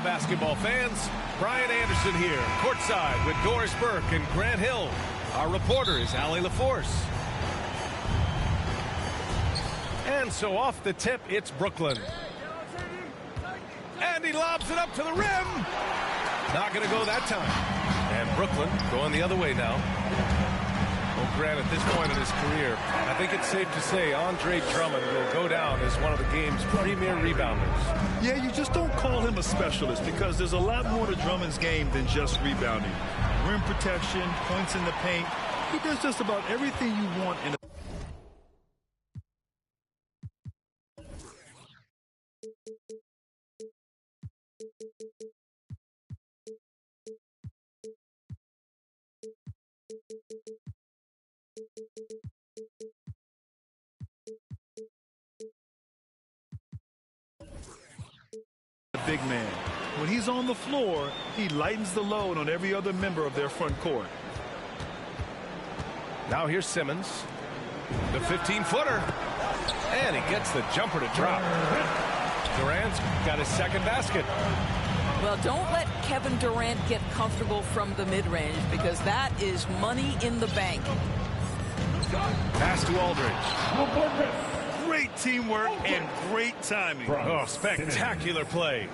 Hello, basketball fans. Brian Anderson here, courtside with Doris Burke and Grant Hill. Our reporter is Allie LaForce. And so off the tip, it's Brooklyn. And he lobs it up to the rim. Not going to go that time. And Brooklyn going the other way now. Well, Grant, at this point in his career, I think it's safe to say Andre Drummond will go down as one of the game's premier rebounders. Yeah, you just don't call him a specialist because there's a lot more to Drummond's game than just rebounding. Rim protection, points in the paint. He does just about everything you want in a big man. When he's on the floor, he lightens the load on every other member of their front court. Now here's Simmons. The 15-footer. And he gets the jumper to drop. Durant's got his second basket. Well, don't let Kevin Durant get comfortable from the mid-range because that is money in the bank. Pass to Aldridge. Great teamwork and great timing. Oh, spectacular play.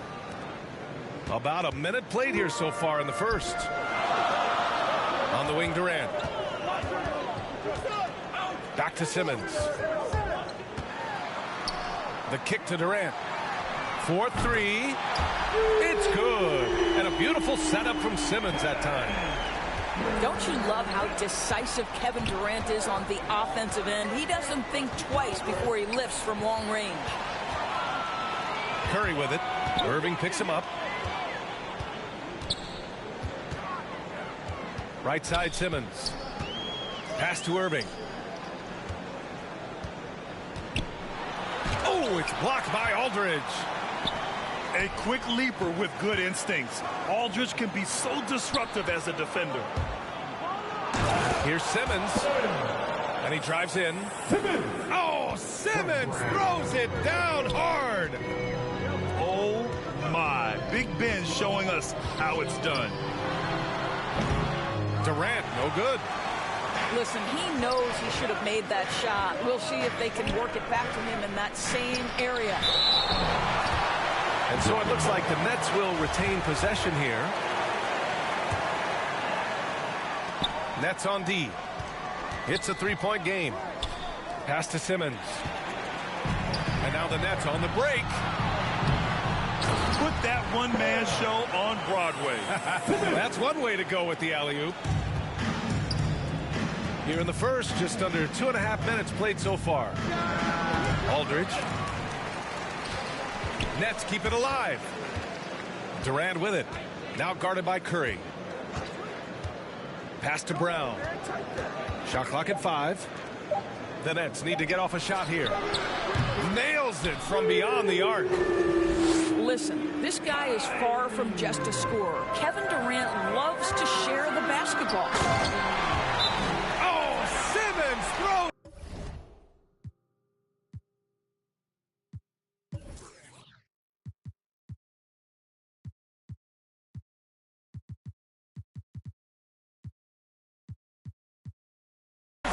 About a minute played here so far in the first. On the wing, Durant. Back to Simmons. The kick to Durant. 4-3. It's good. And a beautiful setup from Simmons that time. Don't you love how decisive Kevin Durant is on the offensive end? He doesn't think twice before he lifts from long range. Curry with it. Irving picks him up. Right side Simmons. Pass to Irving. Oh, it's blocked by Aldridge. A quick leaper with good instincts. Aldridge can be so disruptive as a defender. Here's Simmons. And he drives in. Oh, Simmons throws it down hard. Oh, my. Big Ben showing us how it's done. Durant, no good. Listen, he knows he should have made that shot. We'll see if they can work it back to him in that same area. And so it looks like the Nets will retain possession here. Nets on D. It's a three-point game. Pass to Simmons. And now the Nets on the break. Put that one-man show on Broadway. That's one way to go with the alley-oop. Here in the first, just under 2.5 minutes played so far. Aldridge. Nets keep it alive. Durant with it. Now guarded by Curry. Pass to Brown. Shot clock at 5. The Nets need to get off a shot here. Nails it from beyond the arc. Listen, this guy is far from just a scorer. Kevin Durant loves to share the basketball. Oh, Simmons throws.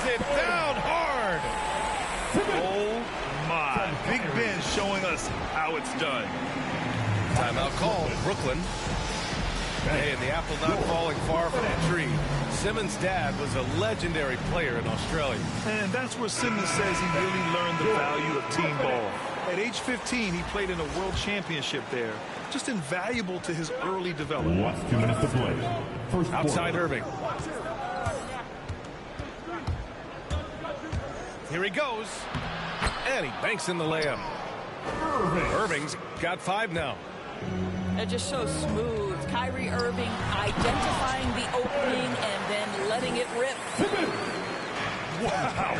It down hard. Oh, my. Big Ben showing us how it's done. Timeout called. Brooklyn. Hey, and the apple not falling far from the tree. Simmons' dad was a legendary player in Australia. And that's where Simmons says he really learned the value of team ball. At age 15, he played in a world championship there. Just invaluable to his early development. Last 2 minutes to play. First Outside quarter. Irving. Here he goes. And he banks in the layup. Irving's got 5 now. They're just so smooth. Kyrie Irving identifying the opening and then letting it rip. Wow.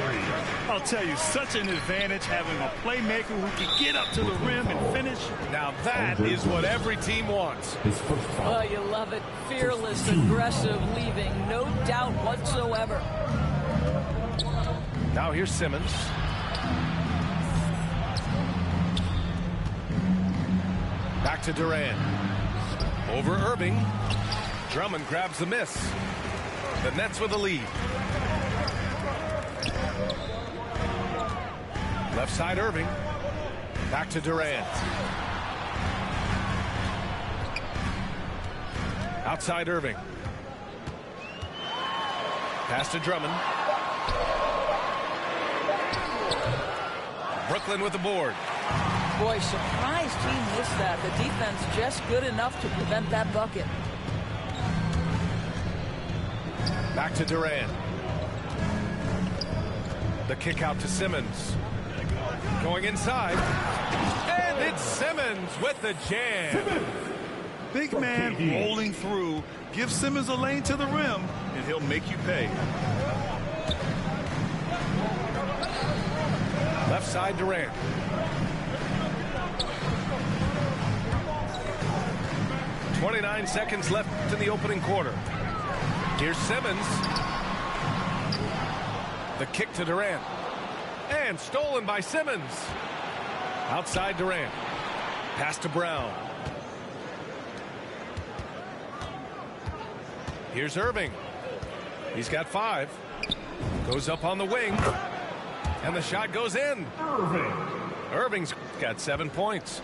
I'll tell you, such an advantage having a playmaker who can get up to the rim and finish. Now that is what every team wants. His first foul. Oh, you love it. Fearless, aggressive, leaving. No doubt whatsoever. Now here's Simmons. Back to Durant. Over Irving. Drummond grabs the miss. The Nets with the lead. Left side Irving. Back to Durant. Outside Irving. Pass to Drummond. Brooklyn with the board. Boy, surprised he missed that. The defense just good enough to prevent that bucket. Back to Durant. The kick out to Simmons. Going inside. And it's Simmons with the jam. Big man rolling through. Give Simmons a lane to the rim, and he'll make you pay. Left side Durant. .29 seconds left in the opening quarter. Here's Simmons. The kick to Durant. And stolen by Simmons. Outside Durant. Pass to Brown. Here's Irving. He's got 5. Goes up on the wing. And the shot goes in. Irving's got 7 points.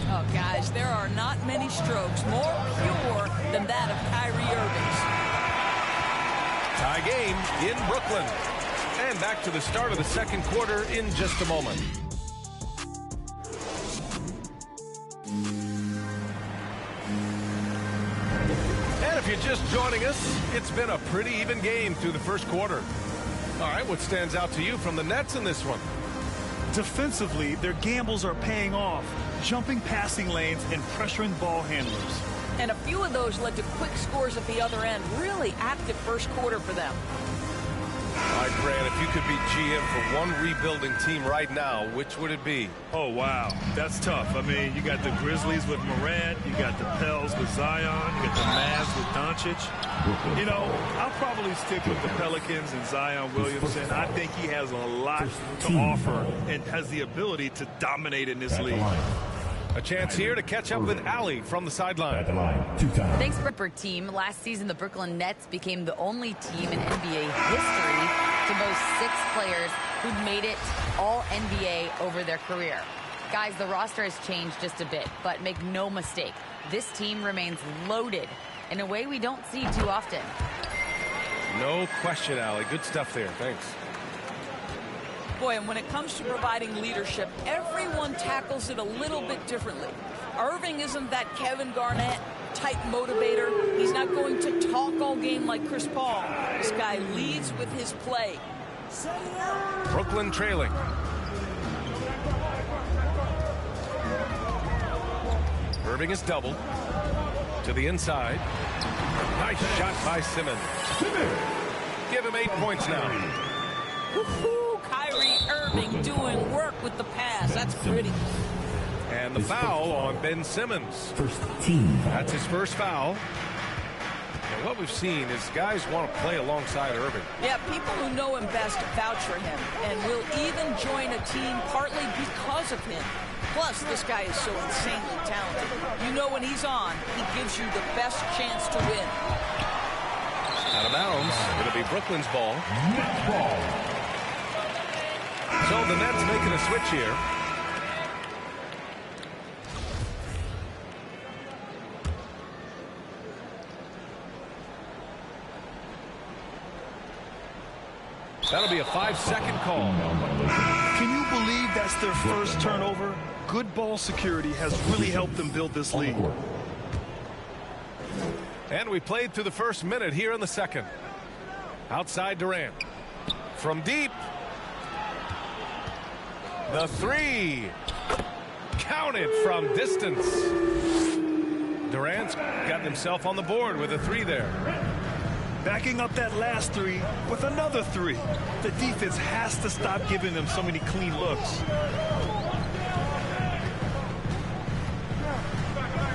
Oh, guys, there are not many strokes more pure than that of Kyrie Irving's. Tie game in Brooklyn. And back to the start of the second quarter in just a moment. And if you're just joining us, it's been a pretty even game through the first quarter. All right, what stands out to you from the Nets in this one? Defensively, their gambles are paying off. Jumping passing lanes and pressuring ball handlers. And a few of those led to quick scores at the other end. Really active first quarter for them. All right, Grant, if you could be GM for one rebuilding team right now, which would it be? Oh, wow. That's tough. I mean, you got the Grizzlies with Morant. You got the Pels with Zion. You got the Mavs with Doncic. You know, I'll probably stick with the Pelicans and Zion Williamson. I think he has a lot to offer and has the ability to dominate in this league. A chance here to catch up with Allie from the sideline. Thanks, Brooklyn team. Last season, the Brooklyn Nets became the only team in NBA history to boast 6 players who'd made it all NBA over their career. Guys, the roster has changed just a bit, but make no mistake, this team remains loaded in a way we don't see too often. No question, Allie. Good stuff there. Thanks. Boy, and when it comes to providing leadership, everyone tackles it a little bit differently. Irving isn't that Kevin Garnett type motivator. He's not going to talk all game like Chris Paul. This guy leads with his play. Brooklyn trailing. Irving is doubled. To the inside. Nice shot by Simmons. Give him 8 points now. Woo-hoo, Kyrie Irving doing work with the pass. That's pretty. And the foul on Ben Simmons. First team. That's his first foul. And what we've seen is guys want to play alongside Irving. Yeah, people who know him best vouch for him and will even join a team partly because of him. Plus, this guy is so insanely talented. You know when he's on, he gives you the best chance to win. Out of bounds. It'll be Brooklyn's ball. Net ball. So the Nets making a switch here. That'll be a 5-second call. Can you believe that's their first turnover? Good ball security has really helped them build this lead. And we played through the first minute here in the second. Outside Durant. From deep. The three. Counted from distance. Durant's got himself on the board with a 3 there. Backing up that last 3 with another 3. The defense has to stop giving them so many clean looks.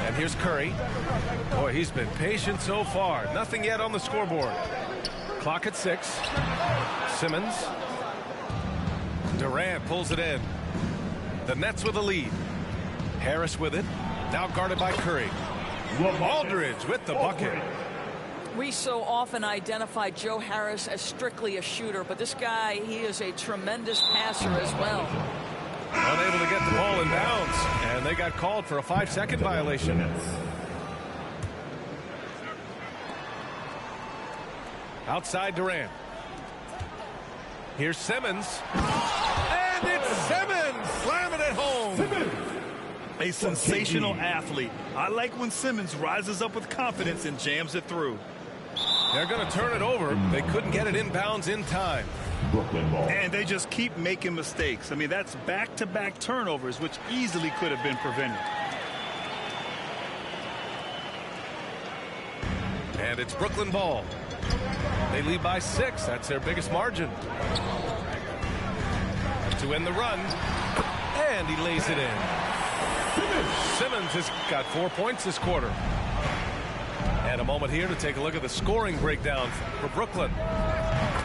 And here's Curry. Boy, he's been patient so far. Nothing yet on the scoreboard. Clock at 6. Simmons. Durant pulls it in. The Nets with the lead. Harris with it. Now guarded by Curry. Aldridge with the bucket. We so often identify Joe Harris as strictly a shooter, but this guy, he is a tremendous passer as well. Unable to get the ball in bounds, and they got called for a 5-second violation. Outside Durant. Here's Simmons. And it's Simmons slamming it home. A sensational athlete. I like when Simmons rises up with confidence and jams it through. They're going to turn it over. They couldn't get it inbounds in time. Brooklyn ball. And they just keep making mistakes. I mean, that's back-to-back turnovers, which easily could have been prevented. And it's Brooklyn ball. They lead by 6. That's their biggest margin. To end the run. And he lays it in. Simmons has got 4 points this quarter. And a moment here to take a look at the scoring breakdown for Brooklyn.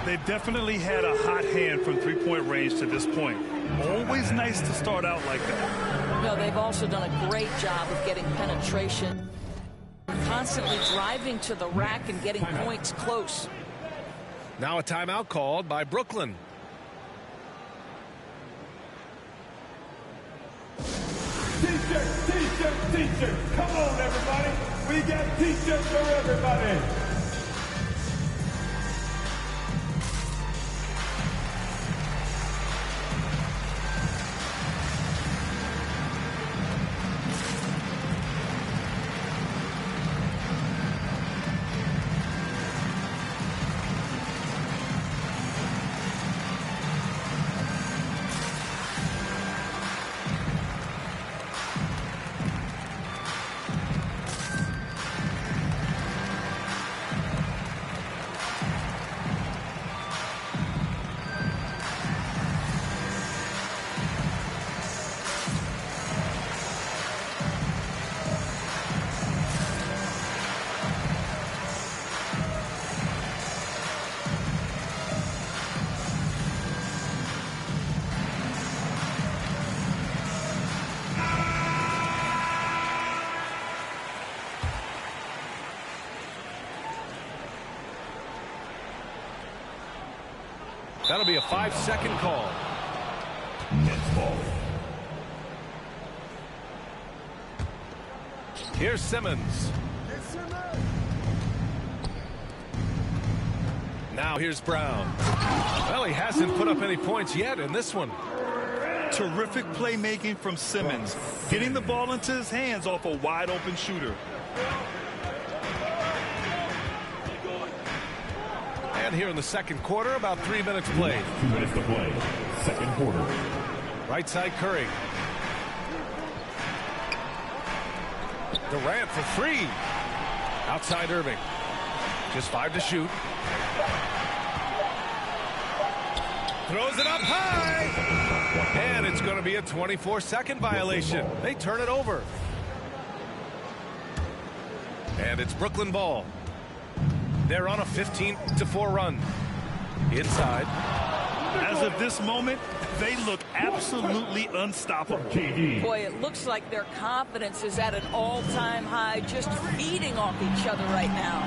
They've definitely had a hot hand from three-point range to this point. Always nice to start out like that. No, they've also done a great job of getting penetration, constantly driving to the rack and getting points close. Now a timeout called by Brooklyn. T-shirts. Come on, everybody. We got T-shirts for everybody. That'll be a 5-second call. Nets ball. Here's Simmons. Now here's Brown. Well, he hasn't put up any points yet in this one. Terrific playmaking from Simmons, getting the ball into his hands off a wide-open shooter. And here in the second quarter, about 3 minutes played. 2 minutes to play. Second quarter. Right side Curry. Durant for 3. Outside Irving. Just 5 to shoot. Throws it up high. And it's going to be a 24-second violation. They turn it over. And it's Brooklyn ball. They're on a 15-4 run. Inside. As of this moment, they look absolutely unstoppable. Boy, it looks like their confidence is at an all-time high, just feeding off each other right now.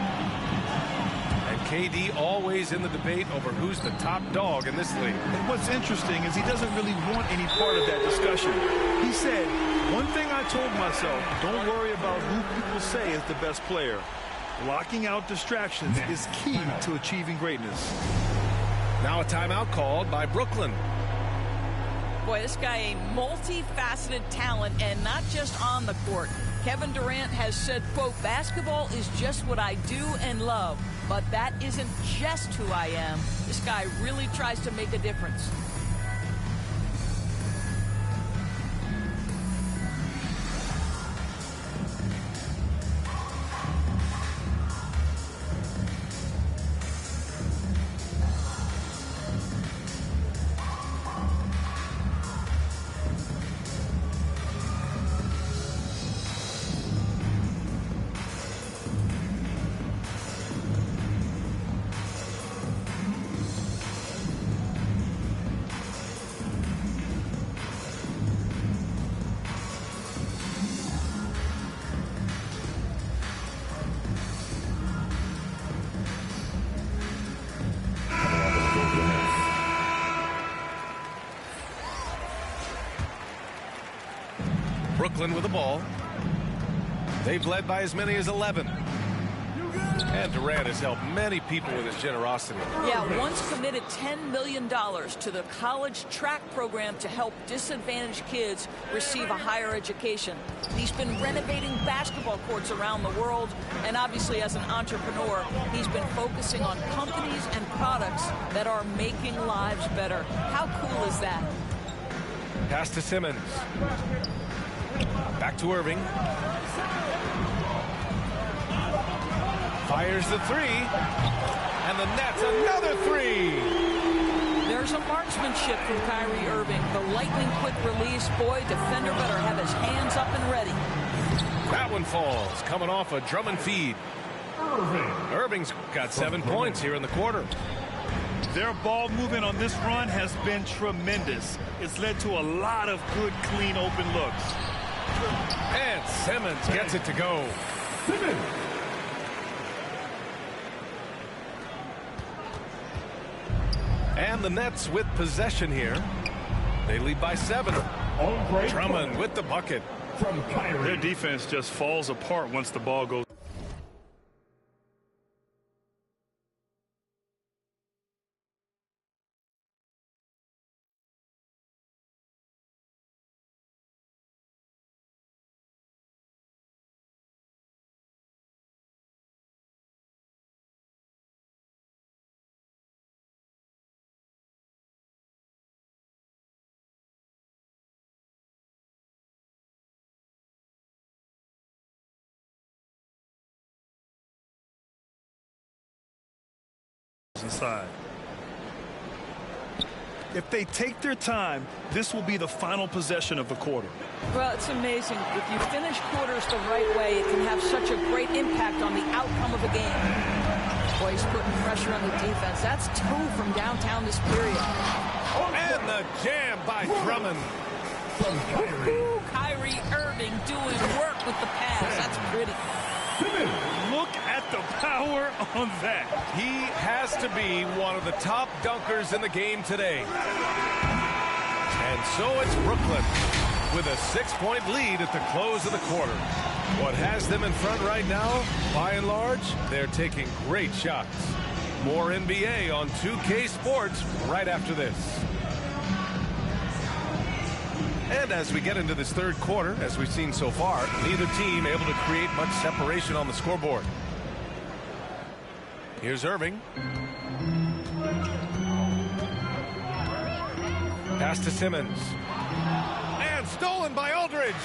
And KD always in the debate over who's the top dog in this league. And what's interesting is he doesn't really want any part of that discussion. He said, one thing I told myself, don't worry about who people say is the best player. Blocking out distractions is key to achieving greatness. Now a timeout called by Brooklyn. Boy, this guy a multifaceted talent, and not just on the court. Kevin Durant has said, quote, basketball is just what I do and love, but that isn't just who I am. This guy really tries to make a difference. Brooklyn with the ball. They've led by as many as 11. And Durant has helped many people with his generosity. Yeah, once committed $10 million to the college track program to help disadvantaged kids receive a higher education. He's been renovating basketball courts around the world, and obviously as an entrepreneur, he's been focusing on companies and products that are making lives better. How cool is that? Pass to Simmons. Back to Irving. Fires the three. And the Nets another three. There's a marksmanship from Kyrie Irving. The lightning quick release. Boy, defender better have his hands up and ready. That one falls. Coming off a Drummond feed. Irving's got 7 points here in the quarter. Their ball movement on this run has been tremendous. It's led to a lot of good, clean, open looks. And Simmons gets it to go. And the Nets with possession here. They lead by 7. Drummond with the bucket. Their defense just falls apart once the ball goes. Inside. If they take their time, this will be the final possession of the quarter. Well, it's amazing. If you finish quarters the right way, it can have such a great impact on the outcome of a game. Boy, he's putting pressure on the defense. That's 2 from downtown this period. And the jam by Drummond. Kyrie Irving doing work with the pass. That's pretty. Look at the power on that. He has to be one of the top dunkers in the game today. And so it's Brooklyn with a 6-point lead at the close of the quarter. What has them in front right now, by and large, they're taking great shots. More NBA on 2K Sports right after this. And as we get into this third quarter, as we've seen so far, neither team able to create much separation on the scoreboard. Here's Irving. Pass to Simmons. And stolen by Aldridge.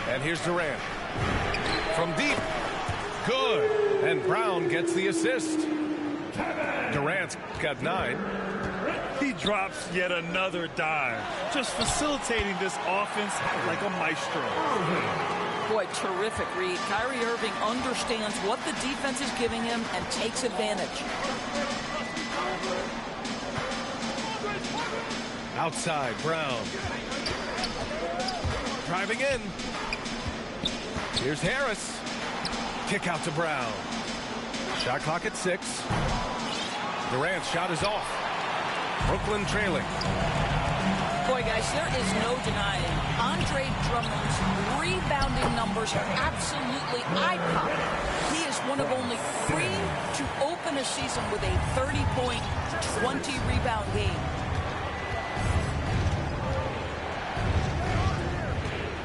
And here's Durant. From deep. Good. And Brown gets the assist. Durant's got 9. He drops yet another dive, just facilitating this offense like a maestro. Boy, terrific read. Kyrie Irving understands what the defense is giving him and takes advantage. Outside, Brown. Driving in. Here's Harris. Kick out to Brown. Shot clock at 6. Durant's shot is off. Brooklyn trailing. Boy, guys, there is no denying Andre Drummond's rebounding numbers are absolutely eye-popping. He is one of only 3 to open a season with a 30-point, 20-rebound game.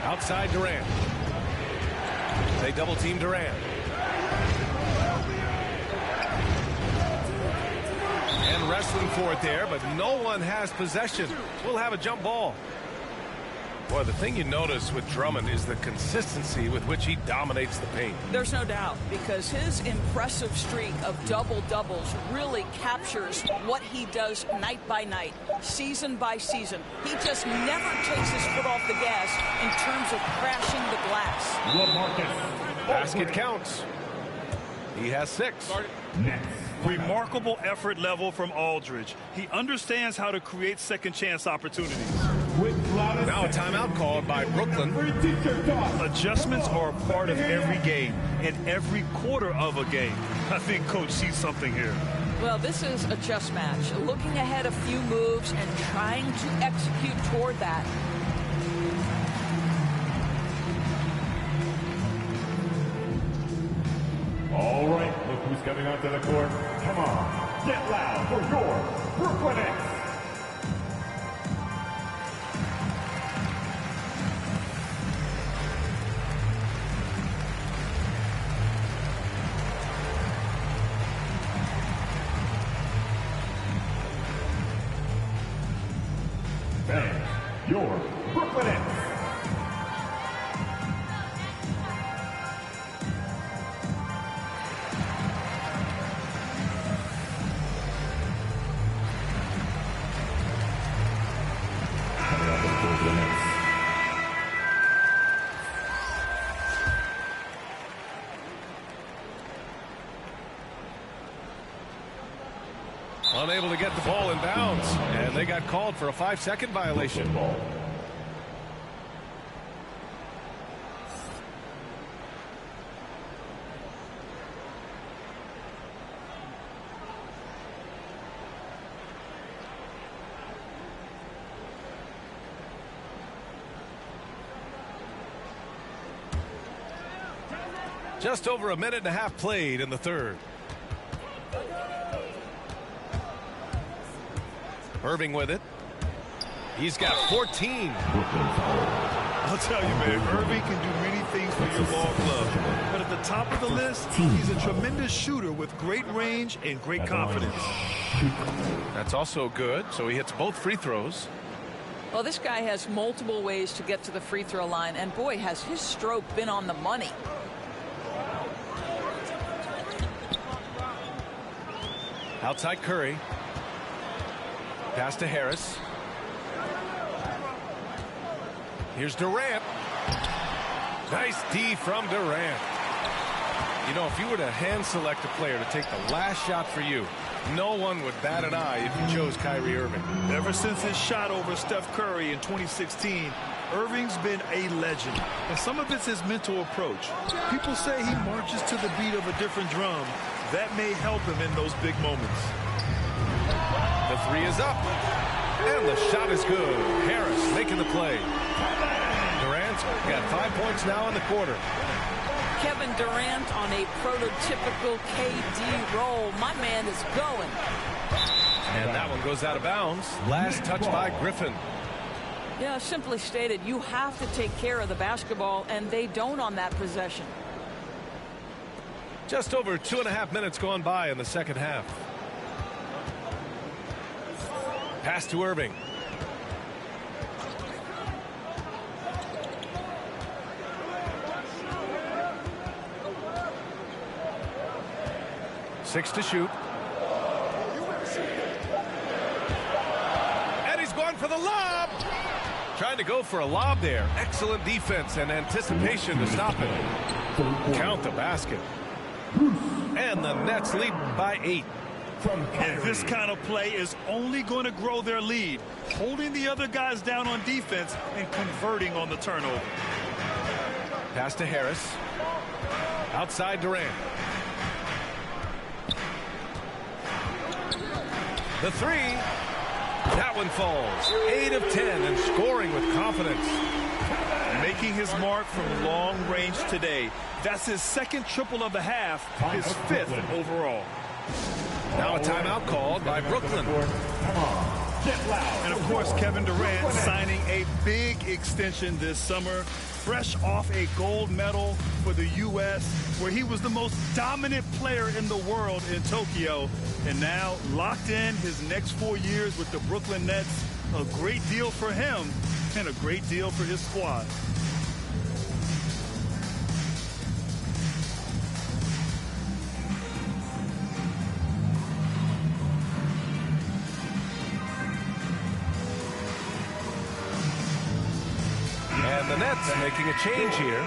Outside Durant. They double-team Durant. And wrestling for it there, but no one has possession. We'll have a jump ball. Boy, the thing you notice with Drummond is the consistency with which he dominates the paint. There's no doubt, because his impressive streak of double-doubles really captures what he does night by night, season by season. He just never takes his foot off the gas in terms of crashing the glass. Basket counts. He has 6. Next. Remarkable effort level from Aldridge. He understands how to create second-chance opportunities. Now a timeout called by Brooklyn. Adjustments are a part of every game and every quarter of a game. I think Coach sees something here. Well, this is a chess match. Looking ahead a few moves and trying to execute toward that. All right, look who's coming onto the court. Come on, get loud for your Brooklyn Nets. And your Brooklyn Nets. Unable to get the ball in bounds, and they got called for a 5-second violation. Just over a minute and a half played in the third. Irving with it. He's got 14. I'll tell you, man, Irving can do many things for your ball club. But at the top of the list, he's a tremendous shooter with great range and great confidence. That's also good. So he hits both free throws. Well, this guy has multiple ways to get to the free throw line. And boy, has his stroke been on the money. Outside Curry. Pass to Harris. Here's Durant. Nice D from Durant. You know, if you were to hand select a player to take the last shot for you, no one would bat an eye if you chose Kyrie Irving. Ever since his shot over Steph Curry in 2016, Irving's been a legend. And some of it's his mental approach. People say he marches to the beat of a different drum. That may help him in those big moments. The three is up. And the shot is good. Harris making the play. Durant's got 5 points now in the quarter. Kevin Durant on a prototypical KD roll. My man is going. And that one goes out of bounds. Last touch by Griffin. Yeah, simply stated, you have to take care of the basketball, and they don't on that possession. Just over 2.5 minutes gone by in the second half. Pass to Irving. Six to shoot. And he's going for the lob. Trying to go for a lob there. Excellent defense and anticipation to stop it. Count the basket. And the Nets lead by 8. And this kind of play is only going to grow their lead, holding the other guys down on defense and converting on the turnover. Pass to Harris. Outside Durant. The three. That one falls. 8 of 10 and scoring with confidence. Making his mark from long range today. That's his second triple of the half, his 5th overall. Now a timeout called by Brooklyn. And of course, Kevin Durant signing a big extension this summer, fresh off a gold medal for the U.S., where he was the most dominant player in the world in Tokyo. And now locked in his next 4 years with the Brooklyn Nets. A great deal for him and a great deal for his squad. And the Nets making a change here.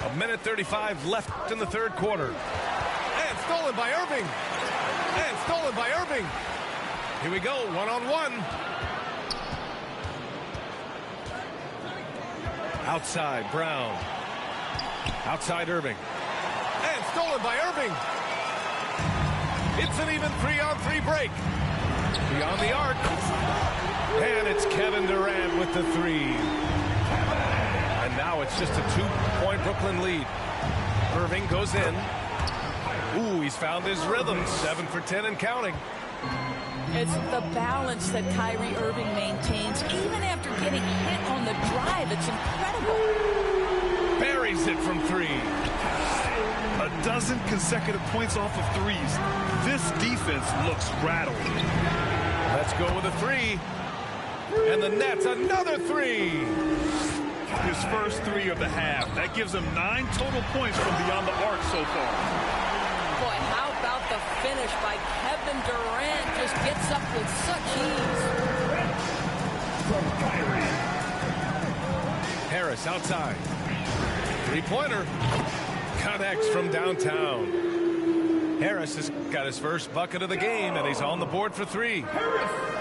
A minute 35 left in the third quarter. And stolen by Irving. And stolen by Irving. Here we go, one-on-one. Outside, Brown. Outside, Irving. And stolen by Irving. It's an even 3-on-3 break. Beyond the arc. And it's Kevin Durant with the three. And now it's just a 2-point Brooklyn lead. Irving goes in. Ooh, he's found his rhythm. 7 for 10 and counting. It's the balance that Kyrie Irving maintains, even after getting hit on the drive. It's incredible. Buries it from three. A dozen consecutive points off of threes. This defense looks rattled. Let's go with a three. And the Nets, another three. His first three of the half. That gives him 9 total points from beyond the arc so far. Boy, how about the finish by Kevin Durant? Just gets up with such ease. From Kyrie. Harris outside. Three-pointer. Connects from downtown. Harris has got his first bucket of the game, and he's on the board for three.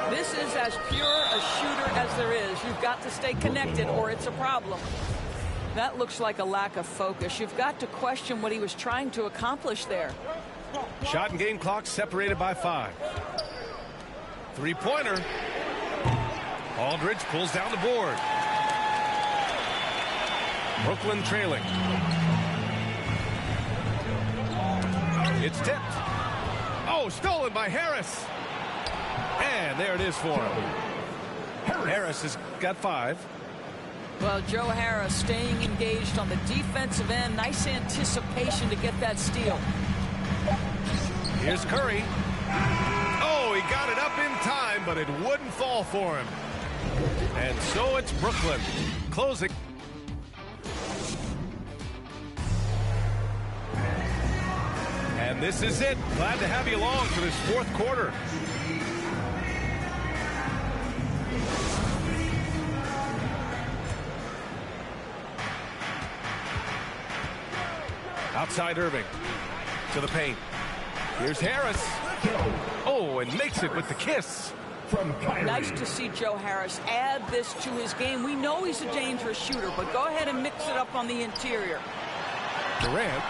This is as pure a shooter as there is. You've got to stay connected or it's a problem. That looks like a lack of focus. You've got to question what he was trying to accomplish there. Shot and game clock separated by 5. Three-pointer. Aldridge pulls down the board. Brooklyn trailing. It's tipped. Oh, stolen by Harris. And there it is for him. Harris has got 5. Well, Joe Harris staying engaged on the defensive end. Nice anticipation to get that steal. Here's Curry. Oh, he got it up in time, but it wouldn't fall for him. And so it's Brooklyn closing. And this is it. Glad to have you along for this fourth quarter. Outside Irving. To the paint. Here's Harris. Oh, and makes it with the kiss. From Kyrie. Nice to see Joe Harris add this to his game. We know he's a dangerous shooter, but go ahead and mix it up on the interior. Durant.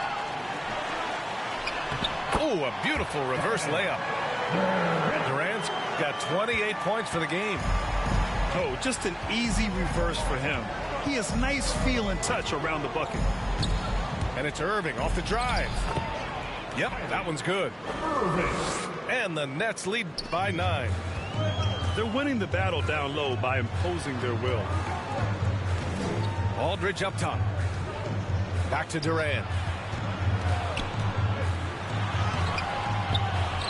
Oh, a beautiful reverse layup. Durant's got 28 points for the game. Oh, just an easy reverse for him. He has nice feel and touch around the bucket. And it's Irving off the drive. Yep, that one's good. And the Nets lead by 9. They're winning the battle down low by imposing their will. Aldridge up top. Back to Durant.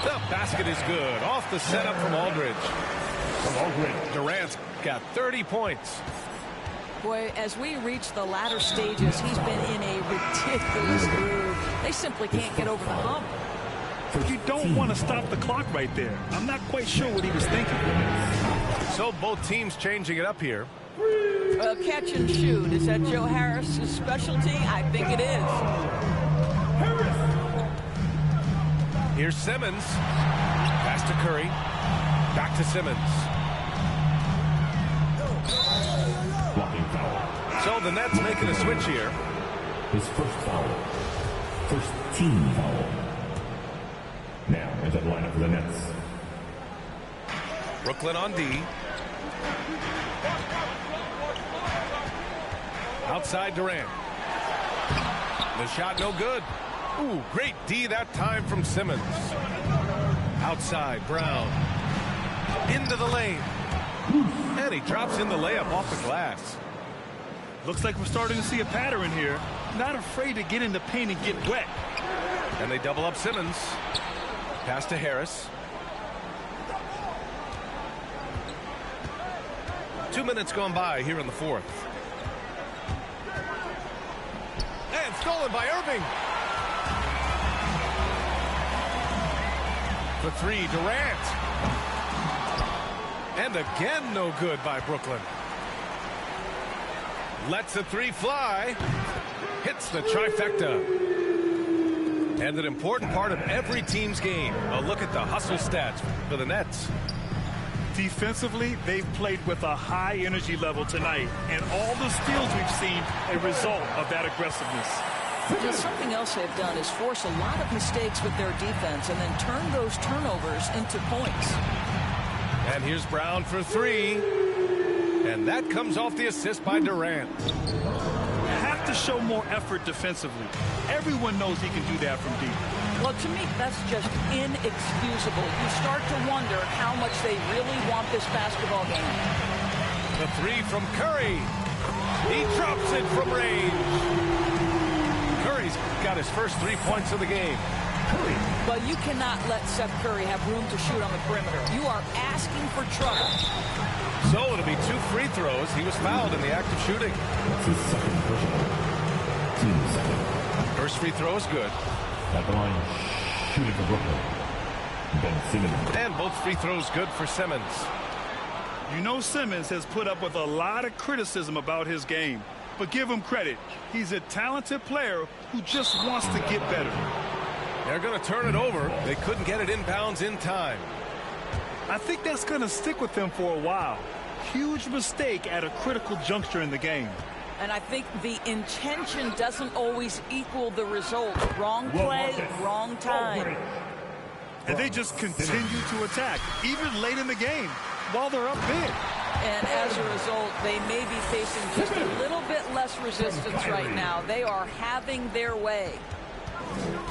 The basket is good. Off the setup from Aldridge. Durant's got 30 points. Boy, as we reach the latter stages, he's been in a ridiculous groove. They simply can't get over the hump. You don't want to stop the clock right there. I'm not quite sure what he was thinking. So both teams changing it up here. Well, catch and shoot. Is that Joe Harris' specialty? I think it is. Here's Simmons. Pass to Curry. Back to Simmons. Blocking foul. So the Nets making a switch here. His first foul. First team foul. Now into the lineup for the Nets. Brooklyn on D. Outside Durant. The shot no good. Ooh, great D that time from Simmons. Outside Brown. Into the lane. And he drops in the layup off the glass. Looks like we're starting to see a pattern here. Not afraid to get in the paint and get wet. And they double up Simmons. Pass to Harris. 2 minutes gone by here in the fourth. And stolen by Irving. For three, Durant. And again, no good by Brooklyn. Lets the three fly. Hits the trifecta. And an important part of every team's game. A look at the hustle stats for the Nets. Defensively, they've played with a high energy level tonight. And all the steals we've seen, a result of that aggressiveness. You know, something else they've done is force a lot of mistakes with their defense and then turn those turnovers into points. And here's Brown for three. And that comes off the assist by Durant. You have to show more effort defensively. Everyone knows he can do that from deep. Well, to me, that's just inexcusable. You start to wonder how much they really want this basketball game. The three from Curry. He drops it from range. Curry's got his first 3 points of the game. But you cannot let Seth Curry have room to shoot on the perimeter. You are asking for trouble. So it'll be 2 free throws. He was fouled in the act of shooting. That's his second personal. Team second. First free throw is good. At the line, shooting for Brooklyn. Ben Simmons. And both free throws good for Simmons. You know Simmons has put up with a lot of criticism about his game. But give him credit. He's a talented player who just wants to get better. They're going to turn it over. They couldn't get it inbounds in time. I think that's going to stick with them for a while. Huge mistake at a critical juncture in the game. And I think the intention doesn't always equal the result. Wrong play, wrong time. And they just continue to attack, even late in the game, while they're up big. And as a result, they may be facing just a little bit less resistance right now. They are having their way.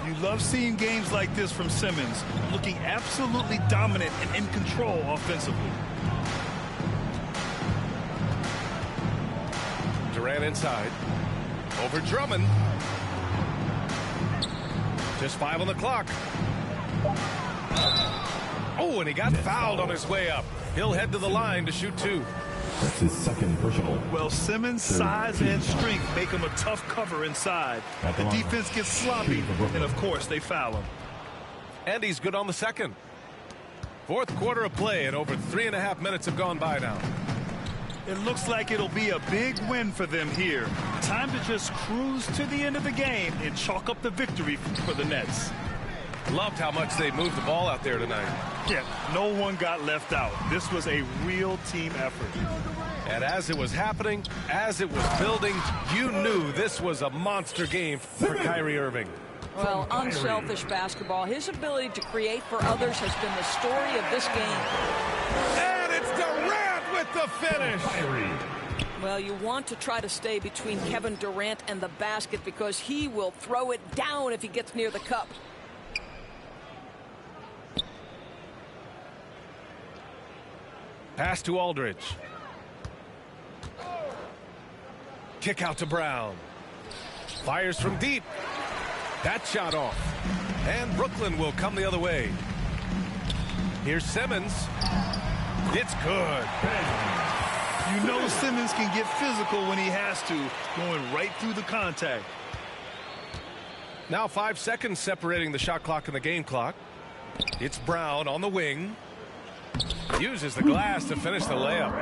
You love seeing games like this from Simmons, looking absolutely dominant and in control offensively. Durant inside. Over Drummond. Just 5 on the clock. Oh, and he got fouled on his way up. He'll head to the line to shoot 2. That's his second personal. Well, Simmons' size and strength make him a tough cover inside. The defense gets sloppy, and of course they foul him. And he's good on the second. Fourth quarter of play, and over 3.5 minutes have gone by now. It looks like it'll be a big win for them here. Time to just cruise to the end of the game and chalk up the victory for the Nets. Loved how much they moved the ball out there tonight. Yeah, no one got left out. This was a real team effort. And as it was happening, as it was building, you knew this was a monster game for Kyrie Irving. Well, unselfish basketball. His ability to create for others has been the story of this game. And it's Durant with the finish. Well, you want to try to stay between Kevin Durant and the basket because he will throw it down if he gets near the cup. Pass to Aldridge. Kick out to Brown. Fires from deep. That shot off. And Brooklyn will come the other way. Here's Simmons. It's good. You know Simmons can get physical when he has to, going right through the contact. Now 5 seconds separating the shot clock and the game clock. It's Brown on the wing. Uses the glass to finish the layup.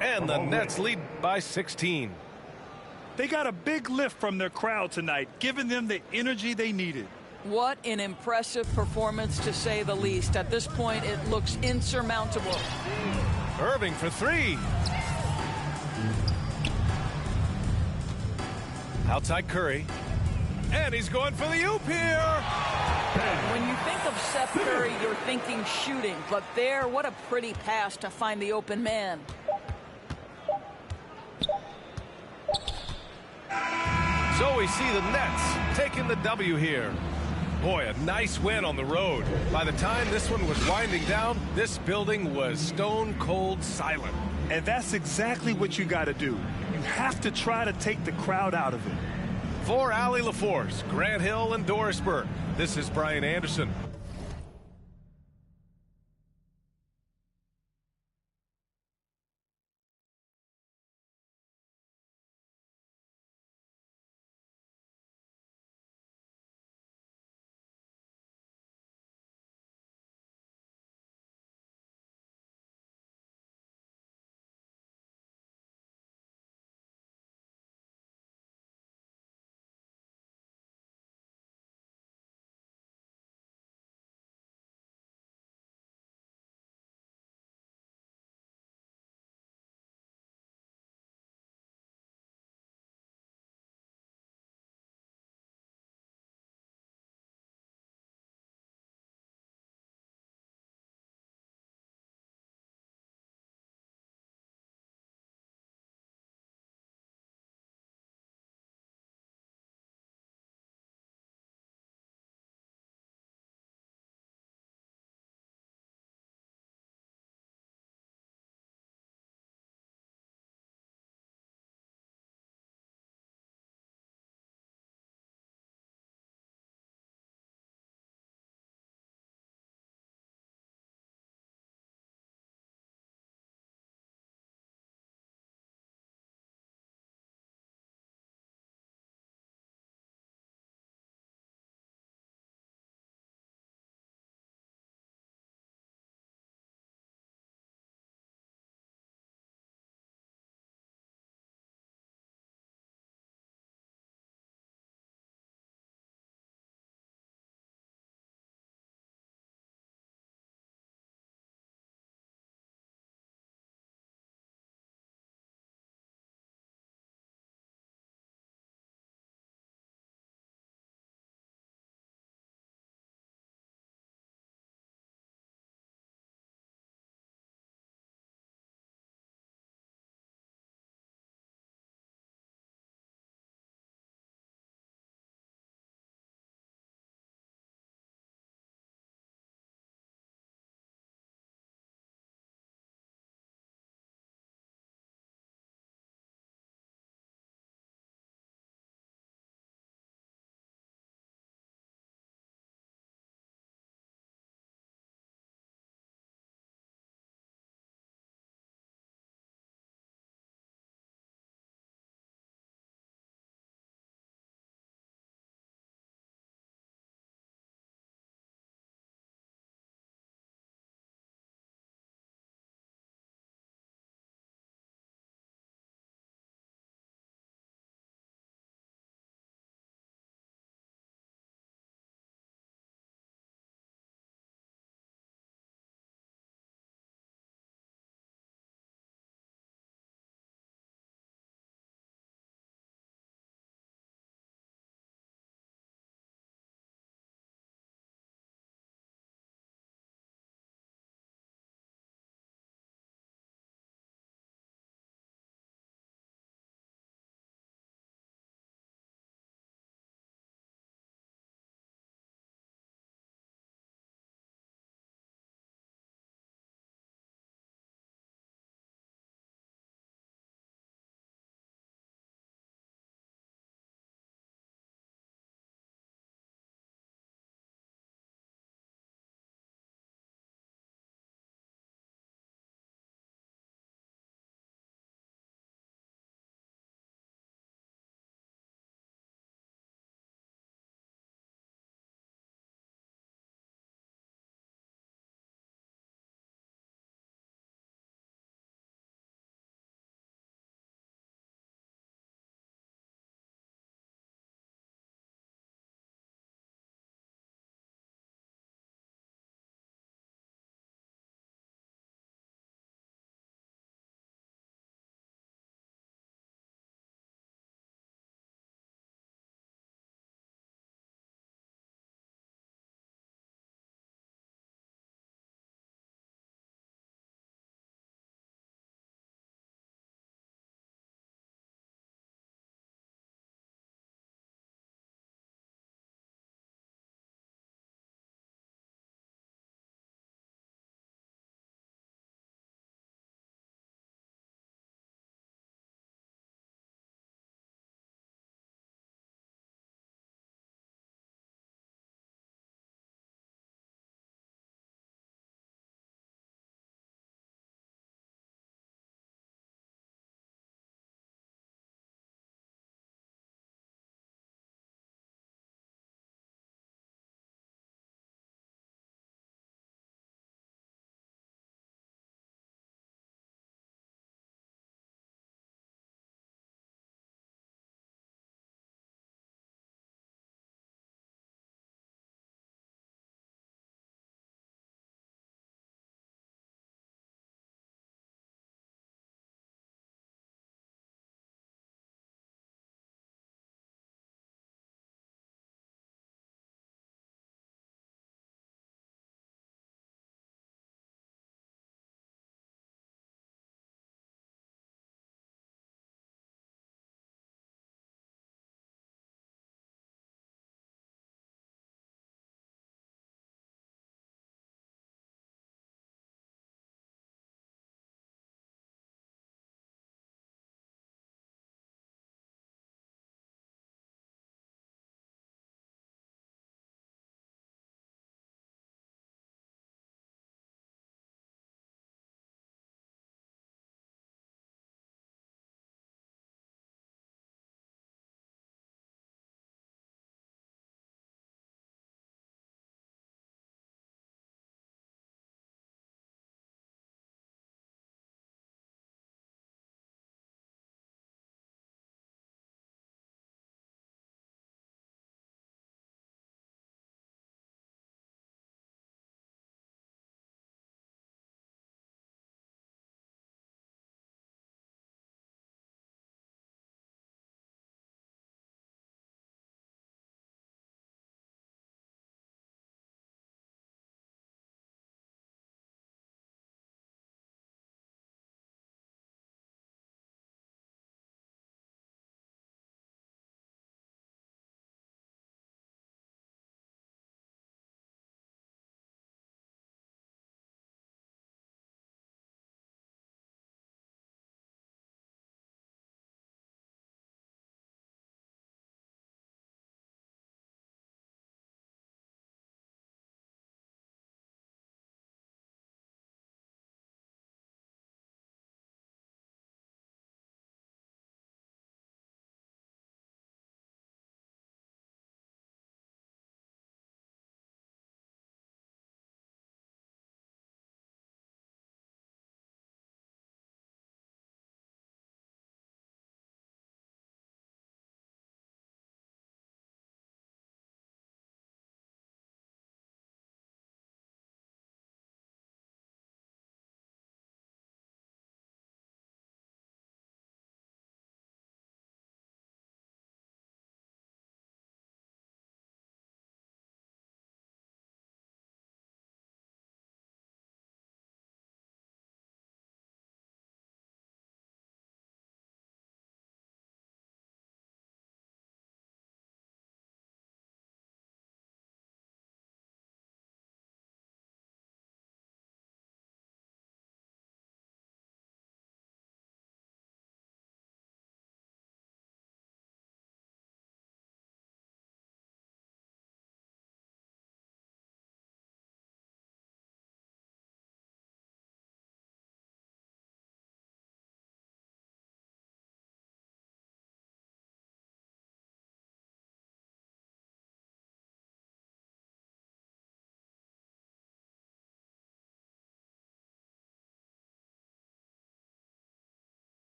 And the Nets lead by 16. They got a big lift from their crowd tonight, giving them the energy they needed. What an impressive performance, to say the least. At this point, it looks insurmountable. Irving for 3. Outside Curry. And he's going for the oop here. When you think of Seth Curry, you're thinking shooting. But there, what a pretty pass to find the open man. So we see the Nets taking the W here. Boy, a nice win on the road. By the time this one was winding down, this building was stone cold silent. And that's exactly what you got to do. You have to try to take the crowd out of it. For Allie LaForce, Grant Hill, and Doris Burke, this is Brian Anderson.